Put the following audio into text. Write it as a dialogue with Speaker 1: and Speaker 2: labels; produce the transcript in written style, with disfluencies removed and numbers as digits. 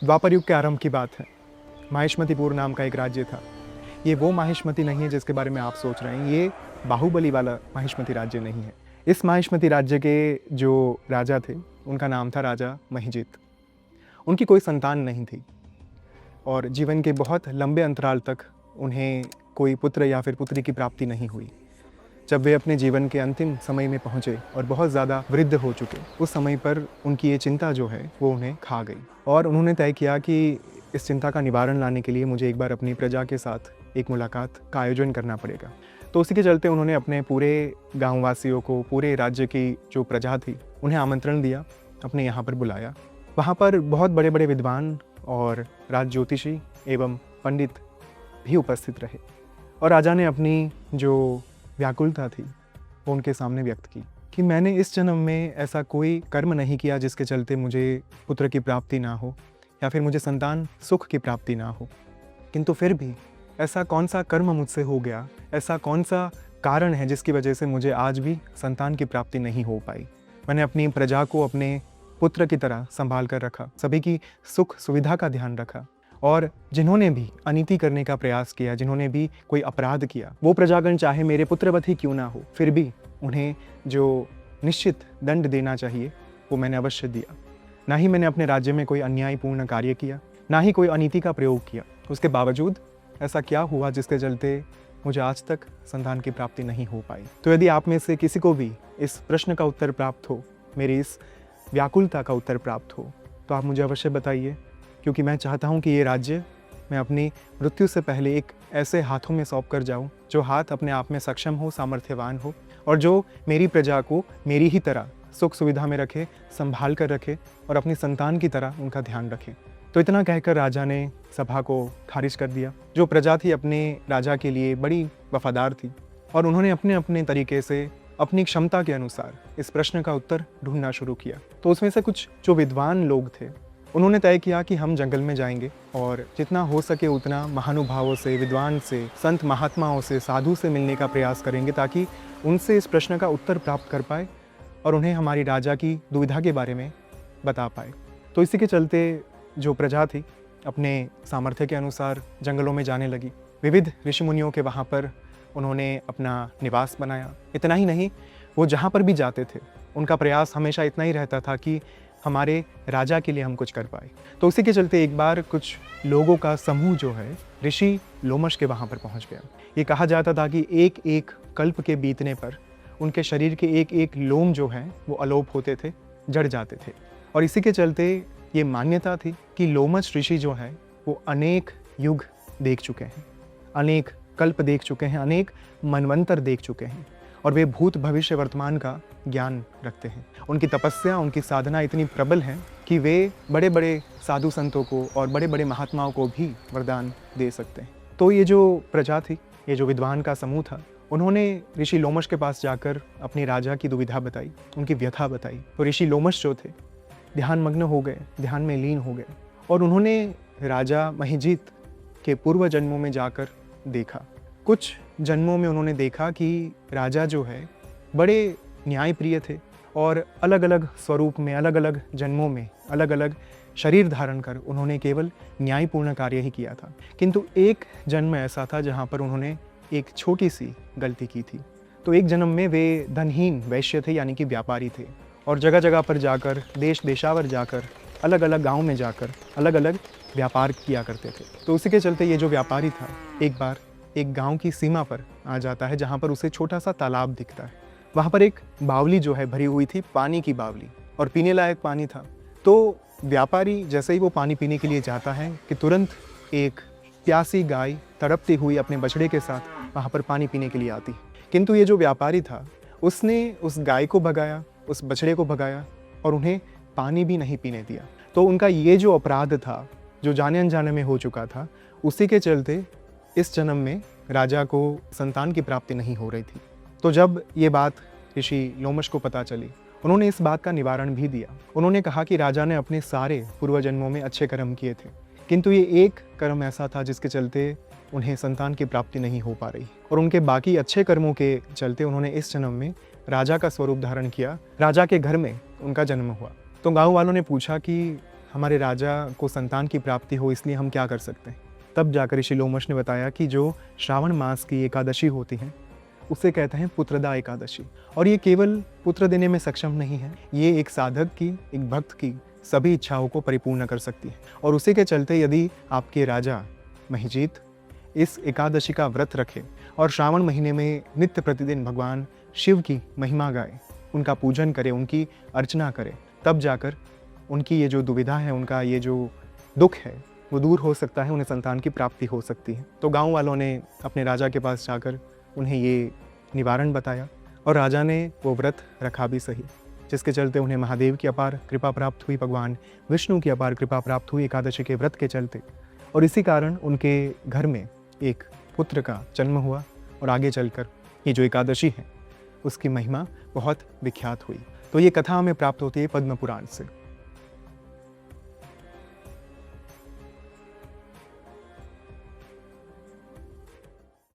Speaker 1: द्वापर युग के आरंभ की बात है। माहिष्मतिपुर नाम का एक राज्य था। ये वो माहिष्मति नहीं है जिसके बारे में आप सोच रहे हैं। ये बाहुबली वाला माहिष्मति राज्य नहीं है। इस माहिष्मति राज्य के जो राजा थे उनका नाम था राजा महिजीत। उनकी कोई संतान नहीं थी और जीवन के बहुत लंबे अंतराल तक उन्हें कोई पुत्र या फिर पुत्री की प्राप्ति नहीं हुई। जब वे अपने जीवन के अंतिम समय में पहुँचे और बहुत ज़्यादा वृद्ध हो चुके, उस समय पर उनकी ये चिंता जो है वो उन्हें खा गई और उन्होंने तय किया कि इस चिंता का निवारण लाने के लिए मुझे एक बार अपनी प्रजा के साथ एक मुलाकात का आयोजन करना पड़ेगा। तो उसी के चलते उन्होंने अपने पूरे गाँववासियों को, पूरे राज्य की जो प्रजा थी, उन्हें आमंत्रण दिया, अपने यहाँ पर बुलाया। वहाँ पर बहुत बड़े बड़े विद्वान और राज ज्योतिषी एवं पंडित भी उपस्थित रहे और राजा ने अपनी जो व्याकुलता थी वो उनके सामने व्यक्त की कि मैंने इस जन्म में ऐसा कोई कर्म नहीं किया जिसके चलते मुझे पुत्र की प्राप्ति ना हो या फिर मुझे संतान सुख की प्राप्ति ना हो, किंतु फिर भी ऐसा कौन सा कर्म मुझसे हो गया, ऐसा कौन सा कारण है जिसकी वजह से मुझे आज भी संतान की प्राप्ति नहीं हो पाई। मैंने अपनी प्रजा को अपने पुत्र की तरह संभाल कर रखा, सभी की सुख सुविधा का ध्यान रखा और जिन्होंने भी अनीति करने का प्रयास किया, जिन्होंने भी कोई अपराध किया, वो प्रजागण चाहे मेरे पुत्रवत ही क्यों ना हो, फिर भी उन्हें जो निश्चित दंड देना चाहिए वो मैंने अवश्य दिया। ना ही मैंने अपने राज्य में कोई अन्यायपूर्ण कार्य किया, ना ही कोई अनीति का प्रयोग किया। उसके बावजूद ऐसा क्या हुआ जिसके चलते मुझे आज तक संतान की प्राप्ति नहीं हो पाई। तो यदि आप में से किसी को भी इस प्रश्न का उत्तर प्राप्त हो, मेरी इस व्याकुलता का उत्तर प्राप्त हो, तो आप मुझे अवश्य बताइए, क्योंकि मैं चाहता हूँ कि ये राज्य मैं अपनी मृत्यु से पहले एक ऐसे हाथों में सौंप कर जाऊँ जो हाथ अपने आप में सक्षम हो, सामर्थ्यवान हो और जो मेरी प्रजा को मेरी ही तरह सुख सुविधा में रखे, संभाल कर रखे और अपनी संतान की तरह उनका ध्यान रखे। तो इतना कहकर राजा ने सभा को खारिज कर दिया। जो प्रजा थी अपने राजा के लिए बड़ी वफादार थी और उन्होंने अपने अपने तरीके से अपनी क्षमता के अनुसार इस प्रश्न का उत्तर ढूंढना शुरू किया। तो उसमें से कुछ जो विद्वान लोग थे उन्होंने तय किया कि हम जंगल में जाएंगे और जितना हो सके उतना महानुभावों से, विद्वान से, संत महात्माओं से, साधु से मिलने का प्रयास करेंगे ताकि उनसे इस प्रश्न का उत्तर प्राप्त कर पाए और उन्हें हमारी राजा की दुविधा के बारे में बता पाए। तो इसी के चलते जो प्रजा थी अपने सामर्थ्य के अनुसार जंगलों में जाने लगी। विविध ऋषि मुनियों के वहाँ पर उन्होंने अपना निवास बनाया। इतना ही नहीं, वो जहाँ पर भी जाते थे उनका प्रयास हमेशा इतना ही रहता था कि हमारे राजा के लिए हम कुछ कर पाए। तो उसी के चलते एक बार कुछ लोगों का समूह जो है ऋषि लोमश के वहाँ पर पहुँच गया। ये कहा जाता था कि एक एक कल्प के बीतने पर उनके शरीर के एक एक लोम जो हैं वो अलोप होते थे, जड़ जाते थे। और इसी के चलते ये मान्यता थी कि लोमश ऋषि जो है वो अनेक युग देख चुके हैं, अनेक कल्प देख चुके हैं, अनेक मनवंतर देख चुके हैं और वे भूत भविष्य वर्तमान का ज्ञान रखते हैं। उनकी तपस्या, उनकी साधना इतनी प्रबल है कि वे बड़े बड़े साधु संतों को और बड़े बड़े महात्माओं को भी वरदान दे सकते हैं। तो ये जो प्रजा थी, ये जो विद्वान का समूह था, उन्होंने ऋषि लोमश के पास जाकर अपनी राजा की दुविधा बताई, उनकी व्यथा बताई। तो ऋषि लोमश जो थे ध्यानमग्न हो गए, ध्यान में लीन हो गए और उन्होंने राजा महिजीत के पूर्व जन्मों में जाकर देखा। कुछ जन्मों में उन्होंने देखा कि राजा जो है बड़े न्यायप्रिय थे और अलग अलग स्वरूप में, अलग अलग जन्मों में, अलग अलग शरीर धारण कर उन्होंने केवल न्यायपूर्ण कार्य ही किया था। किंतु एक जन्म ऐसा था जहाँ पर उन्होंने एक छोटी सी गलती की थी। तो एक जन्म में वे धनहीन वैश्य थे, यानी कि व्यापारी थे और जगह जगह पर जाकर, देश देशावर जाकर, अलग अलग गाँव में जाकर अलग अलग व्यापार किया करते थे। तो उसी के चलते ये जो व्यापारी था एक बार एक गांव की सीमा पर आ जाता है जहां पर उसे छोटा सा तालाब दिखता है। वहां पर एक बावली जो है भरी हुई थी, पानी की बावली, और पीने लायक पानी था। तो व्यापारी जैसे ही वो पानी पीने के लिए जाता है कि तुरंत एक प्यासी गाय तड़पती हुई अपने बछड़े के साथ वहां पर पानी पीने के लिए आती। किंतु ये जो व्यापारी था उसने उस गाय को भगाया, उस बछड़े को भगाया और उन्हें पानी भी नहीं पीने दिया। तो उनका ये जो अपराध था, जो जाने अनजाने में हो चुका था, उसी के चलते इस जन्म में राजा को संतान की प्राप्ति नहीं हो रही थी। तो जब ये बात ऋषि लोमश को पता चली, उन्होंने इस बात का निवारण भी दिया। उन्होंने कहा कि राजा ने अपने सारे पूर्व जन्मों में अच्छे कर्म किए थे, किंतु ये एक कर्म ऐसा था जिसके चलते उन्हें संतान की प्राप्ति नहीं हो पा रही और उनके बाकी अच्छे कर्मों के चलते उन्होंने इस जन्म में राजा का स्वरूप धारण किया। राजा के घर में उनका जन्म हुआ। तो गाँव वालों ने पूछा कि हमारे राजा को संतान की प्राप्ति हो, इसलिए हम क्या कर सकते हैं? तब जाकर ऋषि लोमश ने बताया कि जो श्रावण मास की एकादशी होती है उसे कहते हैं पुत्रदा एकादशी। और ये केवल पुत्र देने में सक्षम नहीं है, ये एक साधक की, एक भक्त की सभी इच्छाओं को परिपूर्ण कर सकती है। और उसी के चलते यदि आपके राजा महिजीत इस एकादशी का व्रत रखे और श्रावण महीने में नित्य प्रतिदिन भगवान शिव की महिमा गाए, उनका पूजन करे, उनकी अर्चना करे, तब जाकर उनकी ये जो दुविधा है, उनका ये जो दुख है, वो दूर हो सकता है, उन्हें संतान की प्राप्ति हो सकती है। तो गांव वालों ने अपने राजा के पास जाकर उन्हें ये निवारण बताया और राजा ने वो व्रत रखा भी सही, जिसके चलते उन्हें महादेव की अपार कृपा प्राप्त हुई, भगवान विष्णु की अपार कृपा प्राप्त हुई एकादशी के व्रत के चलते। और इसी कारण उनके घर में एक पुत्र का जन्म हुआ और आगे चलकर ये जो एकादशी है उसकी महिमा बहुत विख्यात हुई। तो ये कथा हमें प्राप्त होती है पद्म पुराण से।